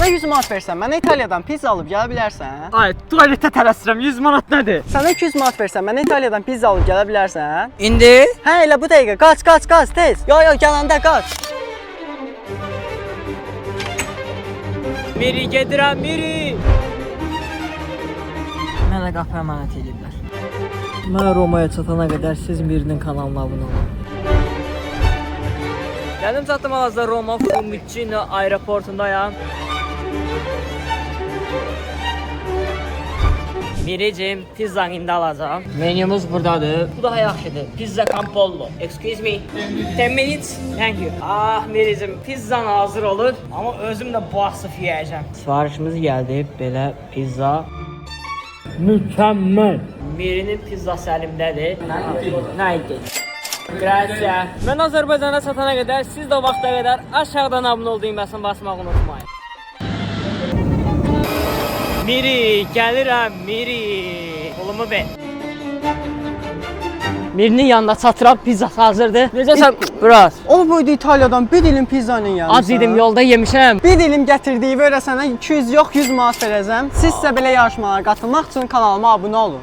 Sənə 100 manat versəm, mənə İtaliyadan pizza alıb gələ bilərsən? Ay, tualetə tələsirəm. 100 manat nədir? Sənə 200 manat versəm, mənə İtaliyadan pizza alıb gələ bilərsən? İndi? Hə, elə bu dəqiqə. Qaç, tez. Yo, gələndə qaç. Miri gedirəm, Miri. Mənə qapı əmanət ediblər. Mən Romaya çatana qədər siz Mirinin kanalına abunə olun. Gəldim çatdım hal-hazırda Roma Fiumicino aeroportundayam. Miricim, pizzanı indi alacağım. Menyumuz buradadır. Bu daha yaxşıdır. Pizza Campollo. Excuse me. 10 minutes. Thank you. Ah Miricim, pizzan hazır olur. Ama özüm də basıf yiyəcəm. Sifarişimiz gəldi. Belə pizza. Mükəmməl. Mirinin pizzası əlimdədir. Nə idi? Grazie. Mən Azərbaycana çatana qədər, siz də o vaxta qədər aşağıdan abunə ol düyməsini basmağı unutmayın. Miri, gəlirəm, Miri. Pulumu ver. Mirinin yanında çatıram, pizzası hazırdır. Necəsən? Biraz. O boyda İtaliyadan bir dilim pizzanın yanında. Az idim, yolda yemişəm. Bir dilim gətirdiyi görə sənə 200 yox 100 manat verəcəm. Siz isə belə yarışmalara qatılmaq üçün kanalıma abunə olun.